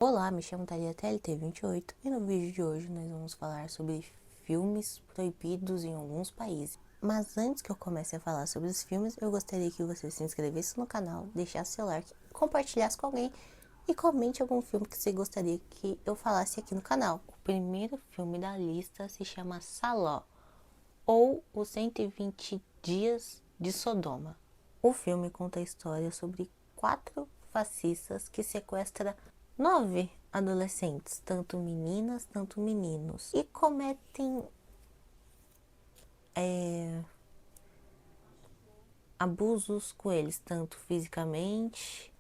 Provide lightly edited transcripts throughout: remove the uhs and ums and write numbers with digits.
Olá, me chamo Thalia TLT28 e no vídeo de hoje nós vamos falar sobre filmes proibidos em alguns países. Mas antes que eu comece a falar sobre os filmes, eu gostaria que você se inscrevesse no canal, deixasse seu like, compartilhasse com alguém e comente algum filme que você gostaria que eu falasse aqui no canal. O primeiro filme da lista se chama Saló, ou Os 120 Dias de Sodoma. O filme conta a história sobre 4 fascistas que sequestram 9 adolescentes, tanto meninas, tanto meninos, e cometem abusos com eles, tanto fisicamente,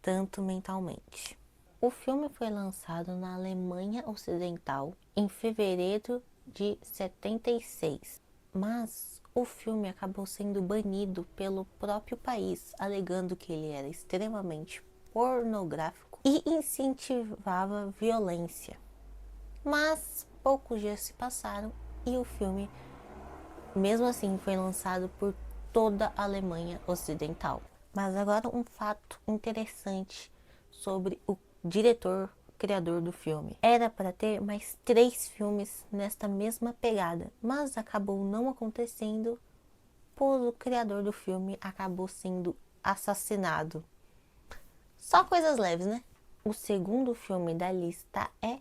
tanto mentalmente. O filme foi lançado na Alemanha Ocidental em fevereiro de 76, mas o filme acabou sendo banido pelo próprio país, alegando que ele era extremamente pornográfico e incentivava violência. Mas poucos dias se passaram e o filme, mesmo assim, foi lançado por toda a Alemanha Ocidental. Mas agora um fato interessante sobre o diretor, criador do filme. Era para ter mais 3 filmes nesta mesma pegada, mas acabou não acontecendo, pois o criador do filme acabou sendo assassinado. Só coisas leves, né? O segundo filme da lista é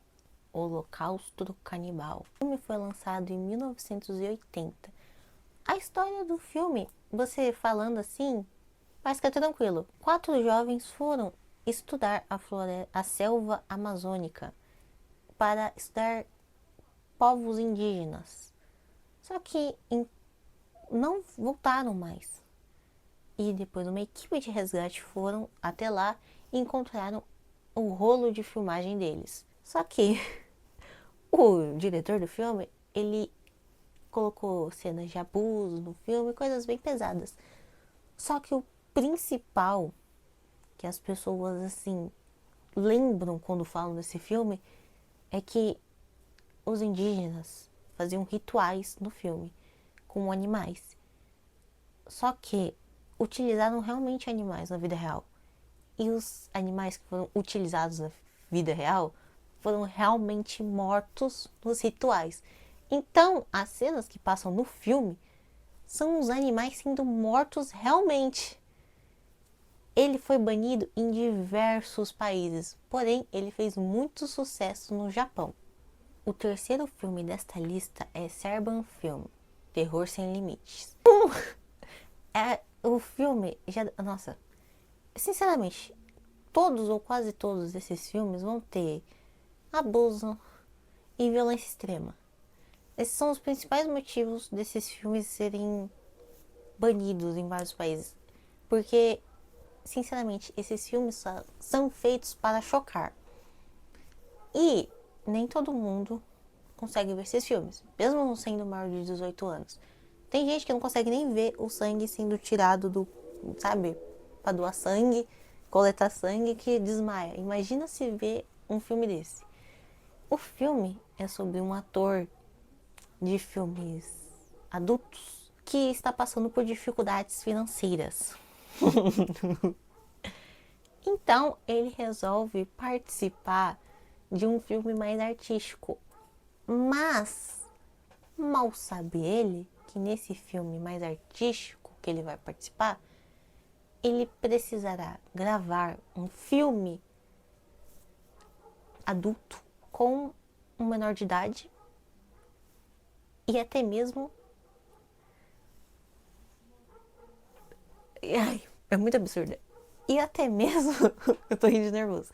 Holocausto Canibal. O filme foi lançado em 1980. A história do filme, você falando assim, mas que é tranquilo. 4 jovens foram estudar a selva amazônica para estudar povos indígenas. Só que não voltaram mais. E depois uma equipe de resgate foram até lá e encontraram o rolo de filmagem deles. Só que o diretor do filme, ele colocou cenas de abuso no filme, coisas bem pesadas. Só que o principal que as pessoas assim lembram quando falam desse filme é que os indígenas faziam rituais no filme com animais. Só que utilizaram realmente animais na vida real. E os animais que foram utilizados na vida real foram realmente mortos nos rituais. Então, as cenas que passam no filme são os animais sendo mortos realmente. Ele foi banido em diversos países, porém ele fez muito sucesso no Japão. O terceiro filme desta lista é Serbian Film, Terror Sem Limites. O filme já... Nossa, sinceramente, todos ou quase todos esses filmes vão ter abuso e violência extrema. Esses são os principais motivos desses filmes serem banidos em vários países. Porque, sinceramente, esses filmes são feitos para chocar. E nem todo mundo consegue ver esses filmes, mesmo não sendo maior de 18 anos. Tem gente que não consegue nem ver o sangue sendo tirado do, sabe, para doar sangue, coletar sangue, que desmaia. Imagina se ver um filme desse. O filme é sobre um ator de filmes adultos que está passando por dificuldades financeiras. Então ele resolve participar de um filme mais artístico. Mas mal sabe ele que nesse filme mais artístico que ele vai participar, ele precisará gravar um filme adulto com um menor de idade e até mesmo... Ai, é muito absurdo. E até mesmo, eu tô rindo de nervoso,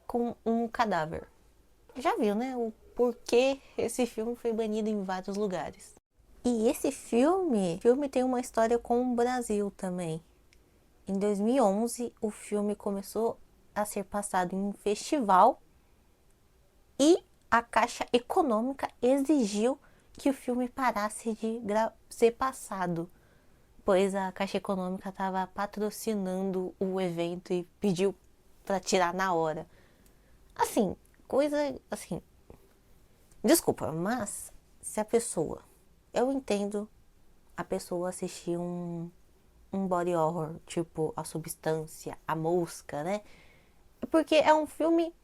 com um cadáver. Já viu, né? O porquê esse filme foi banido em vários lugares. E esse filme tem uma história com o Brasil também. Em 2011, o filme começou a ser passado em um festival e a Caixa Econômica exigiu que o filme parasse de ser passado, pois a Caixa Econômica estava patrocinando o evento e pediu para tirar na hora. Assim, coisa assim. Desculpa, mas se a pessoa, eu entendo a pessoa assistir um body horror, tipo A Substância, A Mosca, né? Porque é um filme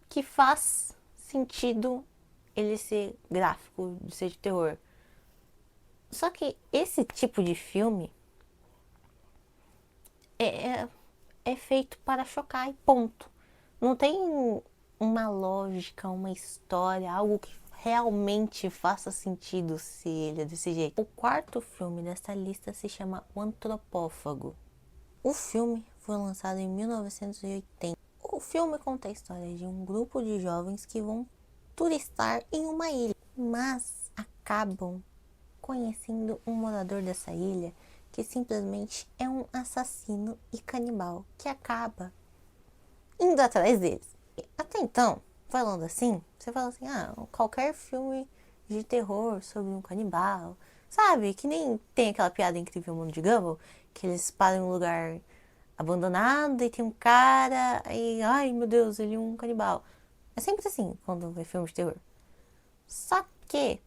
que faz sentido ele ser gráfico, de ser de terror. Só que esse tipo de filme é, é feito para chocar e ponto. Não tem uma lógica, uma história, algo que realmente faça sentido se ele é desse jeito. O quarto filme dessa lista se chama O Antropófago. O filme foi lançado em 1980. O filme conta a história de um grupo de jovens que vão turistar em uma ilha, mas acabam conhecendo um morador dessa ilha que simplesmente é um assassino e canibal que acaba indo atrás deles. Até então, falando assim, você fala assim, qualquer filme de terror sobre um canibal, sabe? Que nem tem aquela piada incrível Mundo de Gumball, que eles param em um lugar abandonado e tem um cara e, ai meu Deus, ele é um canibal. É sempre assim quando vê filme de terror. Só que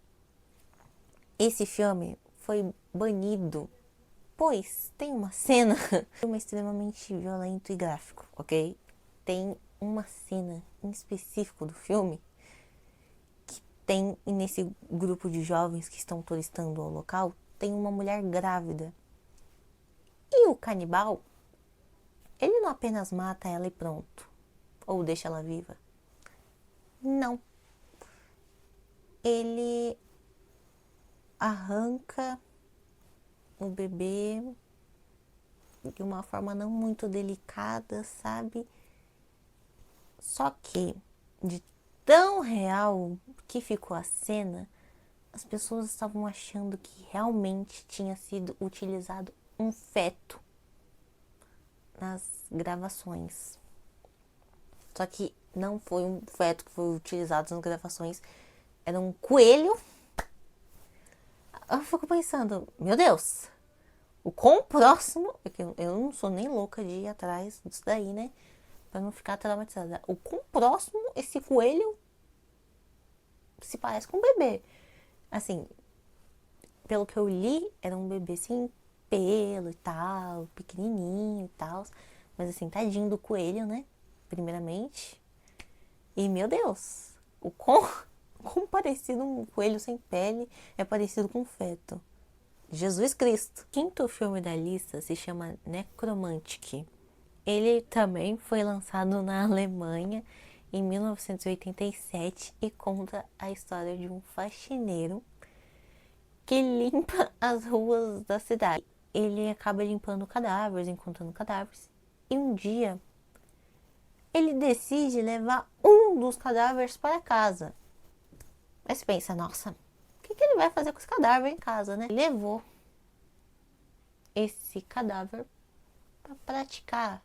esse filme foi banido, pois tem uma cena, filme extremamente violento e gráfico, ok? Tem uma cena em específico do filme que tem nesse grupo de jovens que estão turistando ao local, tem uma mulher grávida. E o canibal, ele não apenas mata ela e pronto, ou deixa ela viva. Não. Ele arranca o bebê de uma forma não muito delicada, sabe? Só que, de tão real que ficou a cena, as pessoas estavam achando que realmente tinha sido utilizado um feto nas gravações. Só que não foi um feto que foi utilizado nas gravações, era um coelho. Eu fico pensando, meu Deus, o quão próximo, porque eu não sou nem louca de ir atrás disso daí, né? Pra não ficar traumatizada. O quão próximo esse coelho se parece com um bebê. Assim, pelo que eu li, era um bebê sem pelo e tal, pequenininho e tal. Mas assim, tadinho do coelho, né? Primeiramente. E meu Deus, quão parecido um coelho sem pele é parecido com um feto. Jesus Cristo. O quinto filme da lista se chama Necromantic. Ele também foi lançado na Alemanha em 1987 e conta a história de um faxineiro que limpa as ruas da cidade. Ele acaba limpando cadáveres, encontrando cadáveres. E um dia ele decide levar um dos cadáveres para casa. Mas você pensa, nossa, o que ele vai fazer com esse cadáver em casa, né? Ele levou esse cadáver para praticar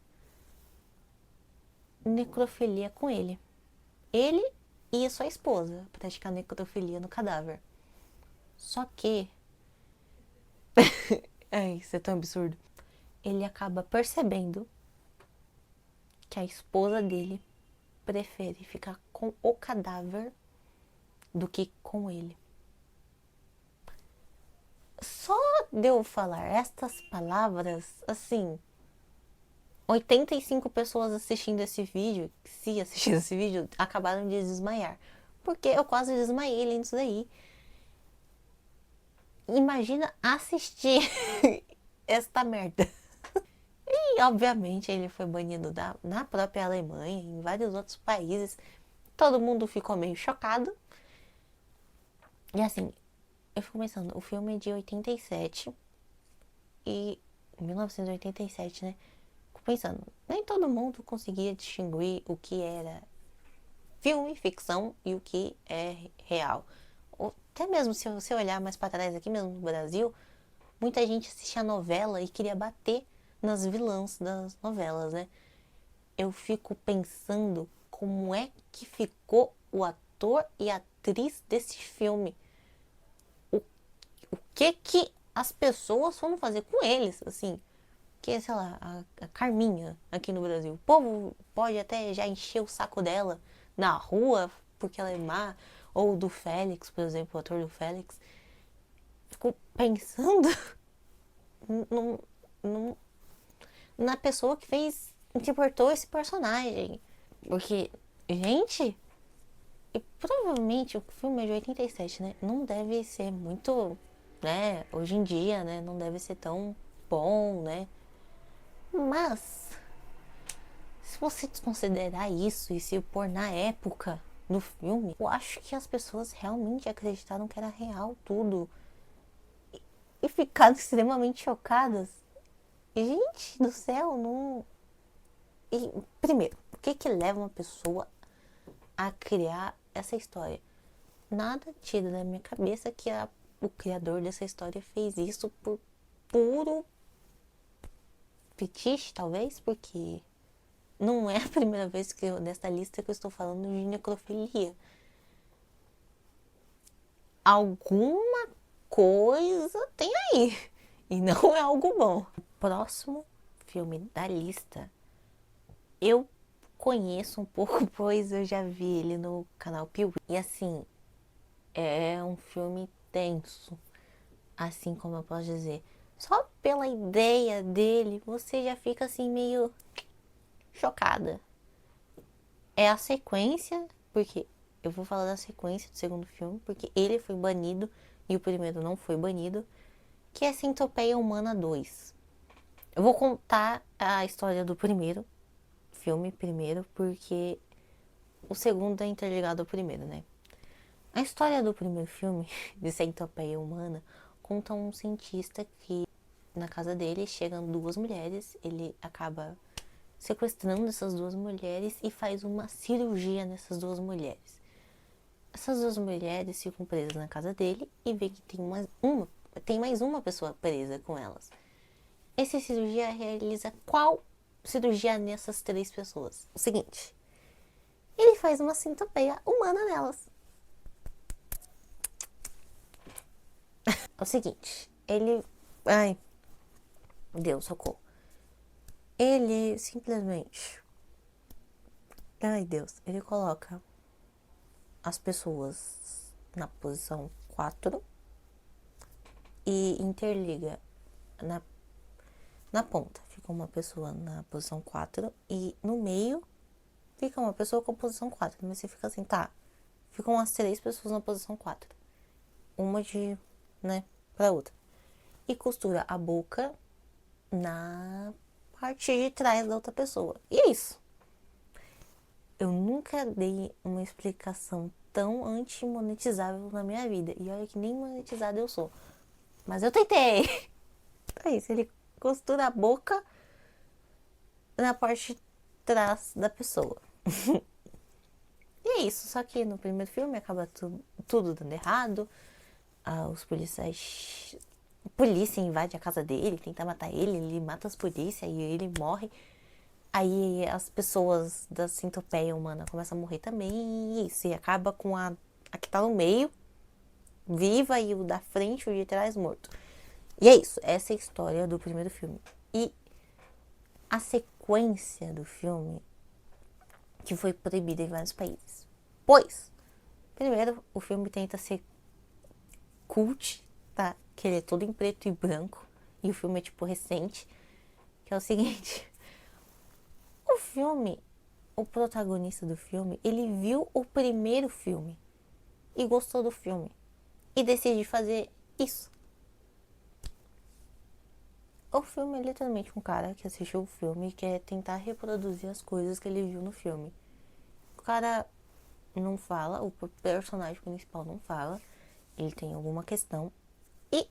necrofilia com ele. Ele e a sua esposa praticar necrofilia no cadáver. Só que, isso é tão absurdo. Ele acaba percebendo que a esposa dele prefere ficar com o cadáver do que com ele. Só de eu falar estas palavras, assim, 85 pessoas assistindo esse vídeo, se assistindo esse vídeo, acabaram de desmaiar. Porque eu quase desmaiei lendo isso daí. Imagina assistir esta merda. E, obviamente, ele foi banido na própria Alemanha, em vários outros países. Todo mundo ficou meio chocado. E assim, eu fico pensando, o filme é de 87 e 1987, né? Fico pensando, nem todo mundo conseguia distinguir o que era filme, ficção e o que é real. Ou até mesmo se você olhar mais para trás aqui mesmo no Brasil, muita gente assistia novela e queria bater nas vilãs das novelas, né? Eu fico pensando como é que ficou o ator e a atriz desse filme. O que as pessoas foram fazer com eles, assim. Que, sei lá, a Carminha aqui no Brasil. O povo pode até já encher o saco dela na rua porque ela é má. Ou do Félix, por exemplo, o ator do Félix. Fico pensando num, num, na pessoa que fez interpretou esse personagem. Porque, gente, e provavelmente o filme é de 87, né? Não deve ser muito, né? Hoje em dia, né? Não deve ser tão bom, né? Mas, se você desconsiderar isso e se pôr na época no filme, eu acho que as pessoas realmente acreditaram que era real tudo. E ficaram extremamente chocadas. Gente do céu, não. E, primeiro, o que que leva uma pessoa a criar essa história? Nada tira da minha cabeça que o criador dessa história fez isso por puro fetiche, talvez, porque não é a primeira vez que nessa lista que eu estou falando de necrofilia. Alguma coisa tem aí. E não é algo bom. O próximo filme da lista eu conheço um pouco, pois eu já vi ele no canal Piuí. E assim, é um filme tenso. Assim como eu posso dizer. Só pela ideia dele, você já fica assim meio chocada. É a sequência, porque eu vou falar da sequência do segundo filme, porque ele foi banido e o primeiro não foi banido, que é Centopeia Humana 2. Eu vou contar a história do primeiro filme primeiro, porque o segundo é interligado ao primeiro, né? A história do primeiro filme, de Centopeia Humana, conta um cientista que na casa dele chegam duas mulheres, ele acaba sequestrando essas duas mulheres e faz uma cirurgia nessas duas mulheres. Essas duas mulheres ficam presas na casa dele e vê que tem mais uma pessoa presa com elas. Esse cirurgia realiza qual cirurgia nessas três pessoas? O seguinte, ele faz uma centopeia humana nelas. É o seguinte, ele... Ai, Deus, socorro. Ele simplesmente... Ai, Deus. Ele coloca as pessoas na posição 4 e interliga na, na ponta. Fica uma pessoa na posição 4 e no meio fica uma pessoa com a posição 4. Mas você fica assim, tá. Ficam as três pessoas na posição 4. Uma de, né, pra outra. E costura a boca na parte de trás da outra pessoa. E é isso. Eu nunca dei uma explicação tão anti-monetizável na minha vida. E olha que nem monetizada eu sou. Mas eu tentei. É isso, ele costura a boca na parte de trás da pessoa. E é isso, só que no primeiro filme acaba tudo dando errado. Os policiais. A polícia invade a casa dele, tenta matar ele mata as polícias e ele morre. Aí as pessoas da centopeia humana começam a morrer também. E isso, e acaba com a que tá no meio, viva, e o da frente, o de trás, morto. E é isso, essa é a história do primeiro filme. E a sequência do filme, que foi proibida em vários países. Pois, primeiro, o filme tenta ser cult, tá? Que ele é todo em preto e branco. E o filme é tipo recente. Que é o seguinte. O filme, o protagonista do filme, ele viu o primeiro filme e gostou do filme. E decide fazer isso. O filme é literalmente um cara que assistiu o filme e quer tentar reproduzir as coisas que ele viu no filme. O cara não fala, o personagem principal não fala, ele tem alguma questão e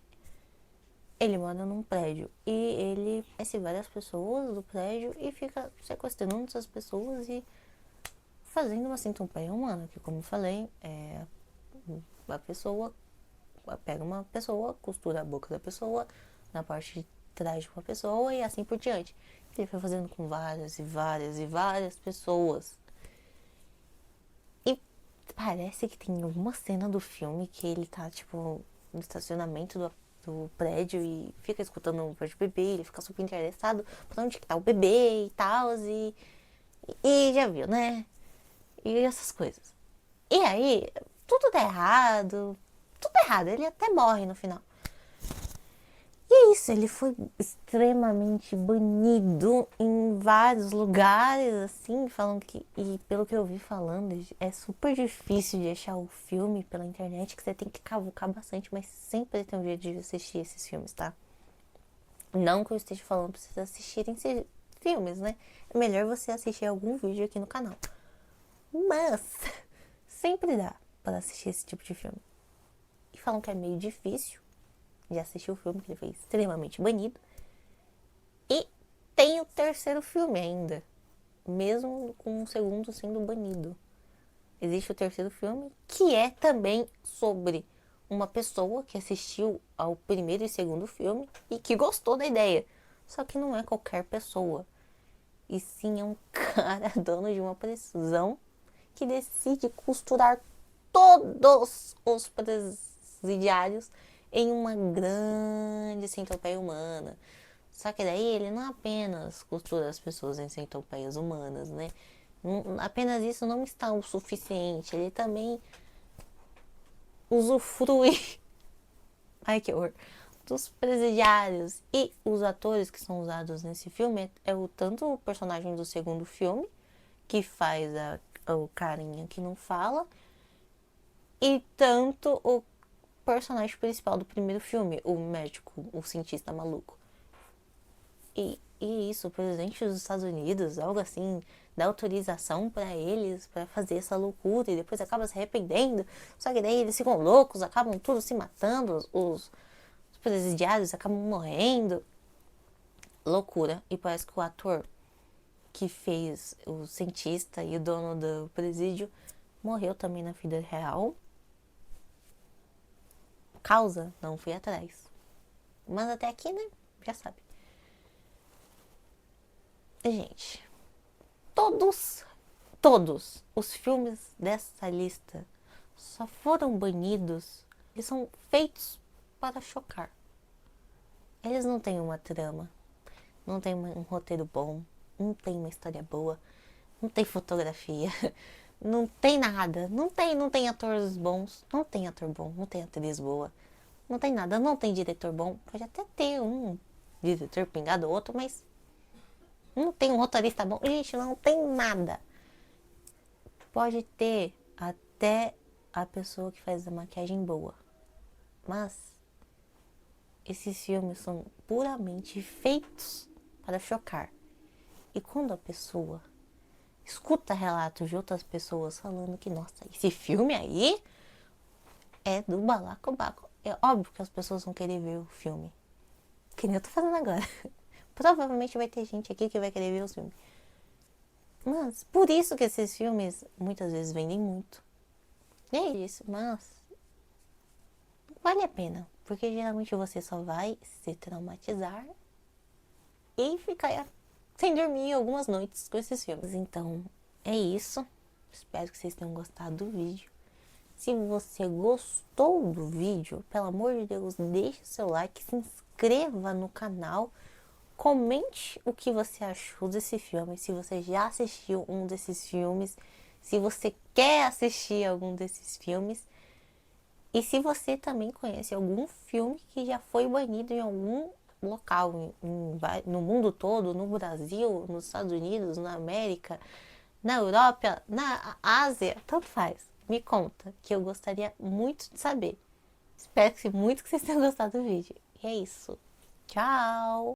ele mora num prédio e ele conhece várias pessoas do prédio e fica sequestrando essas pessoas e fazendo uma centopeia humana, que como eu falei, a pessoa pega uma pessoa, costura a boca da pessoa na parte de trás de uma pessoa e assim por diante. Ele foi fazendo com várias e várias e várias pessoas. E parece que tem alguma cena do filme que ele tá, tipo, no estacionamento do prédio e fica escutando o voz do bebê, ele fica super interessado pra onde que tá o bebê e tal, e já viu, né? E essas coisas. E aí, tudo dá errado, tudo errado, ele até morre no final. E é isso, ele foi extremamente banido em vários lugares, assim, falam que, e pelo que eu vi falando, é super difícil de achar o filme pela internet, que você tem que cavucar bastante, mas sempre tem um jeito de assistir esses filmes, tá? Não que eu esteja falando pra vocês assistirem esses filmes, né? É melhor você assistir algum vídeo aqui no canal. Mas sempre dá para assistir esse tipo de filme. E falam que é meio difícil de assistir o filme, que ele foi extremamente banido. E tem o terceiro filme ainda, mesmo com o segundo sendo banido. Existe o terceiro filme, que é também sobre uma pessoa que assistiu ao primeiro e segundo filme e que gostou da ideia. Só que não é qualquer pessoa. E sim é um cara dono de uma prisão que decide costurar todos os presidiários em uma grande centopeia humana. Só que daí ele não apenas costura as pessoas em centopeias humanas, né? Apenas isso não está o suficiente. Ele também usufrui, ai que horror, dos presidiários. E os atores que são usados nesse filme é o tanto o personagem do segundo filme, que faz o carinha que não fala, e tanto o personagem principal do primeiro filme, o médico, o cientista maluco. E isso, o presidente dos Estados Unidos, algo assim, dá autorização para eles para fazer essa loucura e depois acaba se arrependendo. Só que daí eles ficam loucos, acabam tudo se matando, os presidiários acabam morrendo. Loucura. E parece que o ator que fez o cientista e o dono do presídio morreu também na vida real. Causa, não fui atrás. Mas até aqui, né? Já sabe. Gente, todos os filmes dessa lista só foram banidos. Eles são feitos para chocar. Eles não têm uma trama, não tem um roteiro bom, não tem uma história boa, não tem fotografia, não tem nada. Não tem atores bons, não tem ator bom, não tem atriz boa, não tem nada, não tem diretor bom. Pode até ter um diretor pingado ou outro, mas não tem um roteirista bom. Gente, não tem nada. Pode ter até a pessoa que faz a maquiagem boa. Mas esses filmes são puramente feitos para chocar. E quando a pessoa escuta relatos de outras pessoas falando que, nossa, esse filme aí é do balacobaco. É óbvio que as pessoas vão querer ver o filme. Que nem eu tô fazendo agora. Provavelmente vai ter gente aqui que vai querer ver o filme. Mas por isso que esses filmes muitas vezes vendem muito. E é isso, mas vale a pena. Porque geralmente você só vai se traumatizar e ficar sem dormir algumas noites com esses filmes. Então é isso. Espero que vocês tenham gostado do vídeo. Se você gostou do vídeo, pelo amor de Deus, deixe o seu like, se inscreva no canal. Comente o que você achou desse filme, se você já assistiu um desses filmes, se você quer assistir algum desses filmes e se você também conhece algum filme que já foi banido em algum local, no mundo todo, no Brasil, nos Estados Unidos, na América, na Europa, na Ásia, tanto faz. Me conta, que eu gostaria muito de saber. Espero muito que vocês tenham gostado do vídeo. E é isso. Tchau!